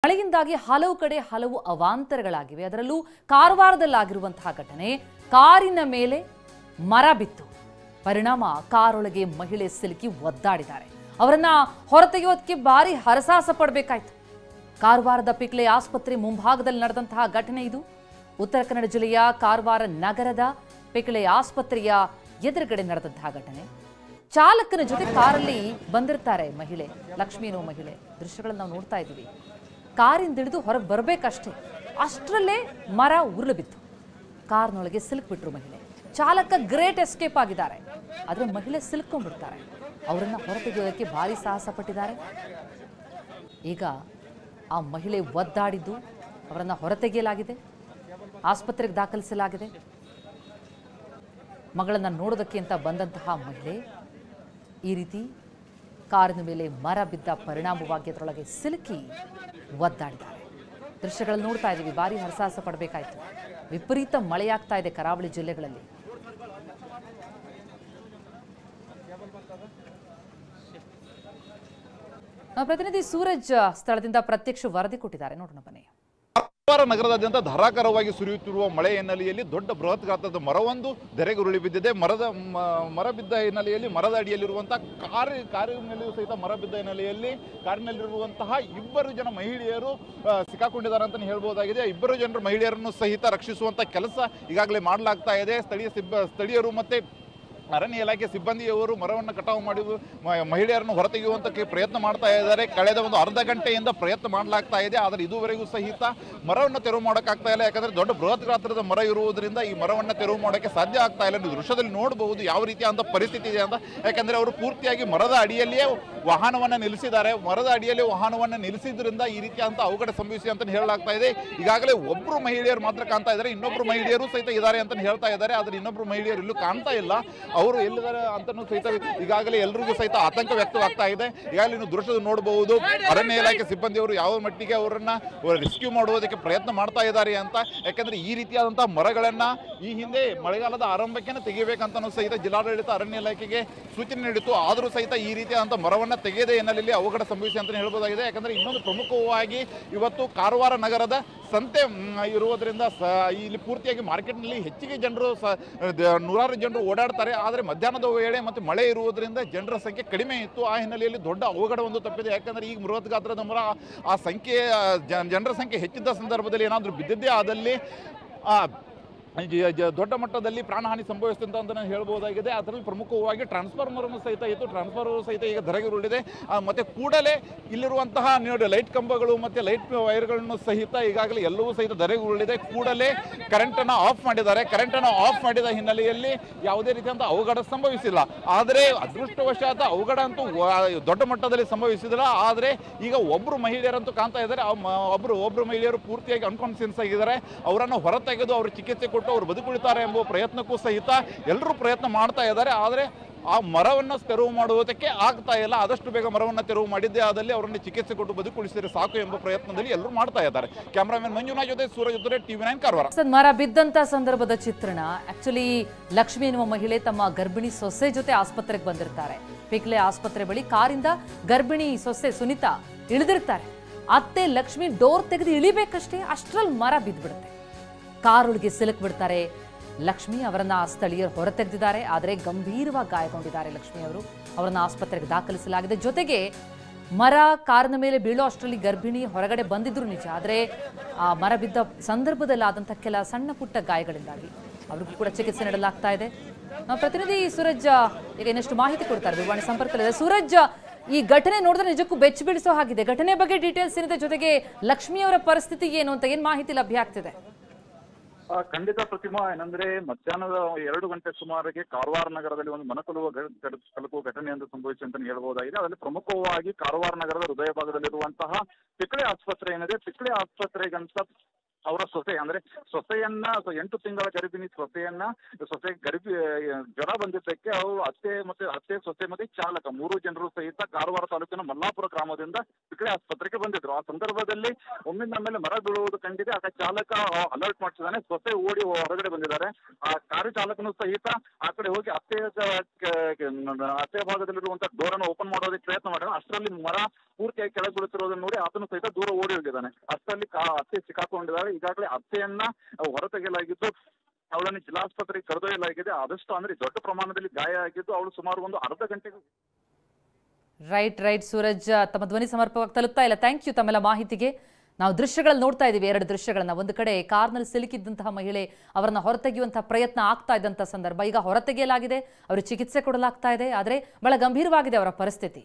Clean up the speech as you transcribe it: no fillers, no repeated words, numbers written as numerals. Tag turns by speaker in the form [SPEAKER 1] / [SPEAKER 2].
[SPEAKER 1] ಮಳೆಯಿಂದಾಗಿ ಹಲವು ಕಡೆ ಹಲವು ಅವಾಂತರಗಳಾಗಿವೆ. ಅದರಲ್ಲೂ ಕಾರವಾರದಲ್ಲಾಗಿರುವಂತಹ ಘಟನೆ, ಕಾರಿನ ಮೇಲೆ ಮರ ಬಿತ್ತು. ಪರಿಣಾಮ ಕಾರೊಳಗೆ ಮಹಿಳೆ ಸಿಲುಕಿ ಒದ್ದಾಡಿದ್ದಾರೆ. ಅವರನ್ನ ಹೊರತೆಗೆಯೋದಕ್ಕೆ ಭಾರಿ ಹರಸಾಹಸ ಪಡಬೇಕಾಯ್ತು. ಕಾರವಾರದ ಪಿಕ್ಲೆ ಆಸ್ಪತ್ರೆ ಮುಂಭಾಗದಲ್ಲಿ ನಡೆದಂತಹ ಘಟನೆ ಇದು. ಉತ್ತರ ಕನ್ನಡ ಜಿಲ್ಲೆಯ ಕಾರವಾರ ನಗರದ ಪಿಕ್ಲೆ ಆಸ್ಪತ್ರೆಯ ಎದುರುಗಡೆ ನಡೆದಂತಹ ಘಟನೆ. ಚಾಲಕನ ಜೊತೆ ಕಾರಲ್ಲಿ ಬಂದಿರ್ತಾರೆ ಮಹಿಳೆ, ಲಕ್ಷ್ಮಿ ಅನ್ನೋ ಮಹಿಳೆ. ದೃಶ್ಯಗಳನ್ನು ನಾವು ನೋಡ್ತಾ ಇದ್ದೀವಿ. ಕಾರಿಂದ ಇಳಿದು ಹೊರಗೆ ಬರಬೇಕಷ್ಟೇ, ಅಷ್ಟರಲ್ಲೇ ಮರ ಉರುಳು ಬಿತ್ತು. ಕಾರ್ನೊಳಗೆ ಸಿಲುಕ್ಬಿಟ್ರು ಮಹಿಳೆ. ಚಾಲಕ ಗ್ರೇಟ್ ಎಸ್ಕೇಪ್ ಆಗಿದ್ದಾರೆ, ಆದರೆ ಮಹಿಳೆ ಸಿಲುಕೊಂಡ್ಬಿಡ್ತಾರೆ. ಅವರನ್ನ ಹೊರತೆಗೆಯೋದಕ್ಕೆ ಭಾರಿ ಸಾಹಸ ಪಟ್ಟಿದ್ದಾರೆ. ಈಗ ಆ ಮಹಿಳೆ ಒದ್ದಾಡಿದ್ದು, ಅವರನ್ನ ಹೊರತೆಗೆಯಲಾಗಿದೆ, ಆಸ್ಪತ್ರೆಗೆ ದಾಖಲಿಸಲಾಗಿದೆ. ಮಗಳನ್ನ ನೋಡೋದಕ್ಕೆ ಅಂತ ಬಂದಂತಹ ಮಹಿಳೆ ಈ ರೀತಿ ಕಾರಿನ ಮೇಲೆ ಮರ ಬಿದ್ದ ಪರಿಣಾಮವಾಗಿ ಅದರೊಳಗೆ ಸಿಲುಕಿ ಒದ್ದಾಡಿದ್ದಾರೆ. ದೃಶ್ಯಗಳನ್ನು ನೋಡ್ತಾ ಇದ್ದೀವಿ. ಭಾರಿ ಹರಸಾಹಸ ಪಡಬೇಕಾಯ್ತು. ವಿಪರೀತ ಮಳೆಯಾಗ್ತಾ ಇದೆ ಕರಾವಳಿ ಜಿಲ್ಲೆಗಳಲ್ಲಿ. ನಮ್ಮ ಪ್ರತಿನಿಧಿ ಸೂರಜ್ ಸ್ಥಳದಿಂದ ಪ್ರತ್ಯಕ್ಷ ವರದಿ ಕೊಟ್ಟಿದ್ದಾರೆ, ನೋಡೋಣ ಬನ್ನಿ.
[SPEAKER 2] ಕಾರವಾರ ನಗರದಾದ್ಯಂತ ಧಾರಾಕಾರವಾಗಿ ಸುರಿಯುತ್ತಿರುವ ಮಳೆ ಹಿನ್ನೆಲೆಯಲ್ಲಿ ದೊಡ್ಡ ಬೃಹತ್ ಗಾತ್ರದ ಮರವೊಂದು ಧರೆಗುರುಳಿ ಬಿದ್ದಿದೆ. ಮರ ಬಿದ್ದ ಹಿನ್ನೆಲೆಯಲ್ಲಿ ಮರದ ಅಡಿಯಲ್ಲಿರುವಂತಹ ಕಾರಿನಲ್ಲಿಯೂ ಸಹಿತ ಮರ ಬಿದ್ದ ಹಿನ್ನೆಲೆಯಲ್ಲಿ ಕಾರಿನಲ್ಲಿರುವಂತಹ ಇಬ್ಬರು ಜನ ಮಹಿಳೆಯರು ಸಿಕ್ಕಾಕೊಂಡಿದ್ದಾರೆ ಅಂತ ಹೇಳ್ಬೋದಾಗಿದೆ. ಇಬ್ಬರು ಜನರು ಮಹಿಳೆಯರನ್ನು ಸಹಿತ ರಕ್ಷಿಸುವಂತ ಕೆಲಸ ಈಗಾಗಲೇ ಮಾಡಲಾಗ್ತಾ ಇದೆ. ಸ್ಥಳೀಯರು ಮತ್ತೆ ಅರಣ್ಯ ಇಲಾಖೆ ಸಿಬ್ಬಂದಿಯವರು ಮರವನ್ನು ಕಟಾವು ಮಾಡಿ ಮಹಿಳೆಯರನ್ನು ಹೊರತೆಗೆಯುವಂತ ಪ್ರಯತ್ನ ಮಾಡ್ತಾ ಇದ್ದಾರೆ. ಕಳೆದ ಒಂದು ಅರ್ಧ ಗಂಟೆಯಿಂದ ಪ್ರಯತ್ನ ಮಾಡಲಾಗ್ತಾ ಇದೆ, ಆದರೆ ಇದುವರೆಗೂ ಸಹಿತ ಮರವನ್ನು ತೆರವು ಮಾಡೋಕ್ಕಾಗ್ತಾ ಇಲ್ಲ. ಯಾಕಂದ್ರೆ ದೊಡ್ಡ ಬೃಹತ್ ಗಾತ್ರದ ಮರ ಇರುವುದರಿಂದ ಈ ಮರವನ್ನು ತೆರವು ಮಾಡೋಕ್ಕೆ ಸಾಧ್ಯ ಆಗ್ತಾ ಇಲ್ಲ. ನೀವು ದೃಶ್ಯದಲ್ಲಿ ನೋಡಬಹುದು ಯಾವ ರೀತಿಯಾದ ಪರಿಸ್ಥಿತಿ ಇದೆ ಅಂತ. ಯಾಕಂದ್ರೆ ಅವರು ಪೂರ್ತಿಯಾಗಿ ಮರದ ಅಡಿಯಲ್ಲಿಯೇ ವಾಹನವನ್ನು ನಿಲ್ಲಿಸಿದ್ದಾರೆ. ಮರದ ಅಡಿಯಲ್ಲಿ ವಾಹನವನ್ನು ನಿಲ್ಲಿಸಿದ್ರಿಂದ ಈ ರೀತಿಯಾದಂಥ ಅವಘಡ ಸಂಭವಿಸಿ ಅಂತ ಹೇಳಲಾಗ್ತಾ ಇದೆ. ಈಗಾಗಲೇ ಒಬ್ಬರು ಮಹಿಳೆಯರು ಮಾತ್ರ ಕಾಣ್ತಾ ಇದ್ದಾರೆ, ಇನ್ನೊಬ್ಬರು ಮಹಿಳೆಯರು ಸಹಿತ ಇದ್ದಾರೆ ಅಂತ ಹೇಳ್ತಾ ಇದ್ದಾರೆ. ಆದರೆ ಇನ್ನೊಬ್ಬರು ಮಹಿಳೆಯರು ಇಲ್ಲೂ ಕಾಣ್ತಾ ಇಲ್ಲ. ಅವರು ಎಲ್ಲಿದ್ದಾರೆ ಅಂತನೂ ಸಹಿತ ಈಗಾಗಲೇ ಎಲ್ರಿಗೂ ಸಹಿತ ಆತಂಕ ವ್ಯಕ್ತವಾಗ್ತಾ ಇದೆ. ಈಗಾಗಲೇ ನೀವು ದೃಶ್ಯದ ನೋಡಬಹುದು, ಅರಣ್ಯ ಇಲಾಖೆ ಸಿಬ್ಬಂದಿಯವರು ಯಾವ ಮಟ್ಟಿಗೆ ಅವರನ್ನ ರೆಸ್ಕ್ಯೂ ಮಾಡುವುದಕ್ಕೆ ಪ್ರಯತ್ನ ಮಾಡ್ತಾ ಇದ್ದಾರೆ ಅಂತ. ಯಾಕಂದ್ರೆ ಈ ರೀತಿಯಾದಂತಹ ಮರಗಳನ್ನ ಈ ಹಿಂದೆ ಮಳೆಗಾಲದ ಆರಂಭಕ್ಕೆ ತೆಗಿಬೇಕಂತನೂ ಸಹಿತ ಜಿಲ್ಲಾಡಳಿತ ಅರಣ್ಯ ಇಲಾಖೆಗೆ ಸೂಚನೆ ನೀಡಿತ್ತು. ಆದರೂ ಸಹಿತ ಈ ರೀತಿಯಾದಂತಹ ಮರವನ್ನ ತೆಗೆಯದೇ ಹಿನ್ನೆಲೆಯಲ್ಲಿ ಅವಘಡ ಸಂಭವಿಸಿ ಅಂತ ಹೇಳ್ಬೋದಾಗಿದೆ. ಯಾಕಂದ್ರೆ ಇನ್ನೊಂದು ಪ್ರಮುಖವಾಗಿ ಇವತ್ತು ಕಾರವಾರ ನಗರದ ಸಂತೆ ಇರುವುದರಿಂದ ಇಲ್ಲಿ ಪೂರ್ತಿಯಾಗಿ ಮಾರ್ಕೆಟ್ನಲ್ಲಿ ಹೆಚ್ಚಿಗೆ ಜನರು ನೂರಾರು ಜನರು ಓಡಾಡ್ತಾರೆ. ಆದರೆ ಮಧ್ಯಾಹ್ನದ ವೇಳೆ ಮತ್ತು ಮಳೆ ಇರುವುದರಿಂದ ಜನರ ಸಂಖ್ಯೆ ಕಡಿಮೆ ಇತ್ತು. ಆ ಹಿನ್ನೆಲೆಯಲ್ಲಿ ದೊಡ್ಡ ಅವಘಡ ಒಂದು ತಪ್ಪಿದೆ. ಯಾಕಂದ್ರೆ ಈಗ ಬೃಹತ್ ಗಾತ್ರದ ಮರ ಆ ಸಂಖ್ಯೆ ಜನರ ಸಂಖ್ಯೆ ಹೆಚ್ಚಿದ್ದ ಸಂದರ್ಭದಲ್ಲಿ ಏನಾದರೂ ಬಿದ್ದಿದ್ದೇ ಆದಲ್ಲಿ ದೊಡ್ಡ ಮಟ್ಟದಲ್ಲಿ ಪ್ರಾಣಹಾನಿ ಸಂಭವಿಸಿದೆ ಅಂತ ನಾನು ಹೇಳ್ಬೋದಾಗಿದೆ. ಅದರಲ್ಲಿ ಪ್ರಮುಖವಾಗಿ ಟ್ರಾನ್ಸ್ಫಾರ್ಮರ್ ಸಹಿತ ಇತ್ತು. ಟ್ರಾನ್ಸ್ಫಾರ್ಮರ್ ಸಹಿತ ಈಗ ಧರೆಗುರುಳಿದೆ. ಮತ್ತೆ ಕೂಡಲೇ ಇಲ್ಲಿರುವಂತಹ ಲೈಟ್ ಕಂಬಗಳು ಮತ್ತೆ ಲೈಟ್ ವೈರ್ಗಳನ್ನು ಸಹಿತ ಈಗಾಗಲೇ ಎಲ್ಲವೂ ಸಹಿತ ಧರೆಗುರುಳಿದೆ. ಕೂಡಲೇ ಕರೆಂಟನ್ನು ಆಫ್ ಮಾಡಿದ್ದಾರೆ. ಕರೆಂಟನ್ನು ಆಫ್ ಮಾಡಿದ ಹಿನ್ನೆಲೆಯಲ್ಲಿ ಯಾವುದೇ ರೀತಿಯಂತಹ ಅವಘಡ ಸಂಭವಿಸಿಲ್ಲ. ಆದರೆ ಅದೃಷ್ಟವಶಾತ್ ಅವಘಡ ಅಂತೂ ದೊಡ್ಡ ಮಟ್ಟದಲ್ಲಿ ಸಂಭವಿಸಿದಿಲ್ಲ. ಆದರೆ ಈಗ ಒಬ್ಬರು ಮಹಿಳೆಯರಂತೂ ಕಾಣ್ತಾ ಇದ್ದಾರೆ. ಒಬ್ಬರು ಮಹಿಳೆಯರು ಪೂರ್ತಿಯಾಗಿ ಅನ್ಕಾನ್ಸಿಯನ್ಸ್ ಆಗಿದ್ದಾರೆ. ಅವರನ್ನು ಹೊರತೆಗೆದು ಅವರು ಚಿಕಿತ್ಸೆ ಕೊಟ್ಟು ಅವರು ಬದುಕುಳಿತಾರೆ ಎಂಬ ಪ್ರಯತ್ನಕ್ಕೂ ಸಹಿತ ಎಲ್ಲರೂ ಪ್ರಯತ್ನ ಮಾಡ್ತಾ ಇದ್ದಾರೆ. ಆದರೆ ಆ ಮರವನ್ನು ತೆರವು ಮಾಡುವುದಕ್ಕೆ ಆಗ್ತಾ ಇಲ್ಲ. ಆದಷ್ಟು ಬೇಗ ಮರವನ್ನು ತೆರವು ಮಾಡಿದ್ದೇ ಆದಲ್ಲಿ ಅವರನ್ನು ಚಿಕಿತ್ಸೆ ಕೊಟ್ಟು ಬದುಕುಳಿಸಿದರೆ ಸಾಕು ಎಂಬ ಪ್ರಯತ್ನದಲ್ಲಿ ಎಲ್ಲರೂ ಮಾಡ್ತಾ ಇದ್ದಾರೆ. ಕ್ಯಾಮರಾಮನ್ ಮಂಜುನಾಥ್ ಜೊತೆ ಸೂರಜ್ ಜೊತೆ TV9 ಕಾರವಾರ.
[SPEAKER 1] ಮರ ಬಿದ್ದಂತ ಸಂದರ್ಭದ ಚಿತ್ರಣ. ಆಕ್ಚುಲಿ ಲಕ್ಷ್ಮಿ ಎನ್ನುವ ಮಹಿಳೆ ತಮ್ಮ ಗರ್ಭಿಣಿ ಸೊಸೆ ಜೊತೆ ಆಸ್ಪತ್ರೆಗೆ ಬಂದಿರ್ತಾರೆ. ಪಿಕ್ಲೆ ಆಸ್ಪತ್ರೆ ಬಳಿ ಕಾರಿಂದ ಗರ್ಭಿಣಿ ಸೊಸೆ ಸುನಿತಾ ಇಳಿದಿರ್ತಾರೆ. ಅತ್ತೆ ಲಕ್ಷ್ಮಿ ಡೋರ್ ತೆಗೆದು ಇಳಿಬೇಕಷ್ಟೇ, ಅಷ್ಟರಲ್ಲಿ ಮರ ಬಿದ್ದುಬಿಡುತ್ತೆ. ಕಾರೊಳಗೆ ಸಿಲುಕ್ ಬಿಡ್ತಾರೆ ಲಕ್ಷ್ಮಿ. ಅವರನ್ನ ಸ್ಥಳೀಯರು ಹೊರತೆಗೆದಿದ್ದಾರೆ, ಆದರೆ ಗಂಭೀರವಾಗಿ ಗಾಯಗೊಂಡಿದ್ದಾರೆ ಲಕ್ಷ್ಮಿ ಅವರು. ಅವರನ್ನ ಆಸ್ಪತ್ರೆಗೆ ದಾಖಲಿಸಲಾಗಿದೆ. ಜೊತೆಗೆ ಮರ ಕಾರಿನ ಮೇಲೆ ಬೀಳೋ ಅಷ್ಟರಲ್ಲಿ ಗರ್ಭಿಣಿ ಹೊರಗಡೆ ಬಂದಿದ್ರು ನಿಜ, ಆದರೆ ಆ ಮರ ಬಿದ್ದ ಸಂದರ್ಭದಲ್ಲಿ ಆದಂಥ ಕೆಲ ಸಣ್ಣ ಪುಟ್ಟ ಗಾಯಗಳಿಂದಾಗಿ ಅವ್ರಿಗೂ ಕೂಡ ಚಿಕಿತ್ಸೆ ನೀಡಲಾಗ್ತಾ ಇದೆ. ನಮ್ಮ ಪ್ರತಿನಿಧಿ ಸೂರಜ್ ಈಗ ಇನ್ನಷ್ಟು ಮಾಹಿತಿ ಕೊಡ್ತಾರೆ, ದೂರವಾಣಿ ಸಂಪರ್ಕದಲ್ಲಿದೆ. ಸೂರಜ್, ಈ ಘಟನೆ ನೋಡಿದ್ರೆ ನಿಜಕ್ಕೂ ಬೆಚ್ಚಿ ಬೀಳಿಸೋ ಹಾಗಿದೆ. ಘಟನೆ ಬಗ್ಗೆ ಡೀಟೇಲ್ಸ್ ಏನಿದೆ, ಜೊತೆಗೆ ಲಕ್ಷ್ಮಿಯವರ ಪರಿಸ್ಥಿತಿ ಏನು ಅಂತ ಏನ್ ಮಾಹಿತಿ ಲಭ್ಯ ಆಗ್ತಿದೆ?
[SPEAKER 3] ಖಂಡಿತ ಪ್ರತಿಮಾ, ಏನಂದ್ರೆ ಮಧ್ಯಾಹ್ನದ 2 ಗಂಟೆ ಸುಮಾರಿಗೆ ಕಾರವಾರ ನಗರದಲ್ಲಿ ಒಂದು ಕಲಕುವ ಘಟನೆ ಎಂದು ಸಂಭವಿಸಿ ಅಂತ ಹೇಳ್ಬಹುದಾಗಿದೆ. ಅದರಲ್ಲಿ ಪ್ರಮುಖವಾಗಿ ಕಾರವಾರ ನಗರದ ಹೃದಯ ಭಾಗದಲ್ಲಿರುವಂತಹ ಪಿಕ್ಲೆ ಆಸ್ಪತ್ರೆ ಏನಿದೆ, ಪಿಕ್ಲೆ ಆಸ್ಪತ್ರೆಗಂತ ಅವರ ಸೊಸೆ ಅಂದ್ರೆ ಸೊಸೆಯನ್ನ 8 ತಿಂಗಳ ಗರ್ಭಿಣಿ ಸೊಸೆ ಜ್ವರ ಬಂದಿದ್ದಕ್ಕೆ ಅವರು ಅತ್ತೆ ಸೊಸೆ ಮತ್ತೆ ಚಾಲಕ 3 ಜನರು ಸಹಿತ ಕಾರವಾರ ತಾಲೂಕಿನ ಮಲ್ಲಾಪುರ ಗ್ರಾಮದಿಂದ ಪಿಕ್ಲೆ ಆಸ್ಪತ್ರೆಗೆ ಬಂದಿದ್ರು. ಆ ಸಂದರ್ಭದಲ್ಲಿ ಒಮ್ಮಿಂದ ಮೇಲೆ ಮರ ಬೀಳುವುದು ಕಂಡಿದೆ. ಆಗ ಚಾಲಕ ಅಲರ್ಟ್ ಮಾಡ್ತಿದ್ದಾನೆ. ಸೊಸೆ ಓಡಿ ಹೊರಗಡೆ ಬಂದಿದ್ದಾರೆ. ಆ ಕಾರು ಚಾಲಕನು ಸಹಿತ ಆ ಕಡೆ ಹೋಗಿ ಅತ್ತೆ ಭಾಗದಲ್ಲಿರುವಂತಹ ಡೋರ್ ಅನ್ನು ಓಪನ್ ಮಾಡೋದಕ್ಕೆ ಪ್ರಯತ್ನ ಮಾಡಿದ. ಅಷ್ಟರಲ್ಲಿ ಮರ ಪೂರ್ತಿಯಾಗಿ ಕೆಳಗೆ ಬೀಳುತ್ತಿರೋದನ್ನ ನೋಡಿ ಆತನು ಸಹಿತ ದೂರ ಓಡಿ ಹೋಗಿದ್ದಾನೆ. ಅಷ್ಟರಲ್ಲಿ ಅತ್ತೆ ಸಿಕ್ಕಾಕೊಂಡಿದ್ದಾರೆ. ಈಗಾಗಲೇ ಅತ್ತೆಯನ್ನ ಹೊರತೆಗೆಯಲಾಗಿದ್ದು ಅವಳನ್ನು ಜಿಲ್ಲಾಸ್ಪತ್ರೆಗೆ ಕರೆದೊಯ್ಯಲಾಗಿದೆ. ಆದಷ್ಟು ಅಂದ್ರೆ ದೊಡ್ಡ ಪ್ರಮಾಣದಲ್ಲಿ ಗಾಯ ಆಗಿದ್ದು ಅವಳು ಸುಮಾರು ಒಂದು ಅರ್ಧ ಗಂಟೆಗೆ.
[SPEAKER 1] ರೈಟ್ ಸೂರಜ್, ತಮ್ಮ ಧ್ವನಿ ಸಮರ್ಪಕವಾಗಿ ತಲುಪ್ತಾ ಇಲ್ಲ. ಥ್ಯಾಂಕ್ ಯು ತಮ್ಮೆಲ್ಲ ಮಾಹಿತಿಗೆ. ನಾವು ದೃಶ್ಯಗಳಲ್ಲಿ ನೋಡ್ತಾ ಇದ್ದೀವಿ, 2 ದೃಶ್ಯಗಳನ್ನ. ಒಂದು ಕಡೆ ಕಾರ್ನಲ್ಲಿ ಸಿಲುಕಿದ್ದಂತಹ ಮಹಿಳೆ ಅವರನ್ನ ಹೊರತೆಗೆಯುವಂತಹ ಪ್ರಯತ್ನ ಆಗ್ತಾ ಇದ್ದಂತಹ ಸಂದರ್ಭ. ಈಗ ಹೊರತೆಗೆಯಲಾಗಿದೆ, ಅವರು ಚಿಕಿತ್ಸೆ ಕೊಡಲಾಗ್ತಾ ಇದೆ. ಆದರೆ ಬಹಳ ಗಂಭೀರವಾಗಿದೆ ಅವರ ಪರಿಸ್ಥಿತಿ.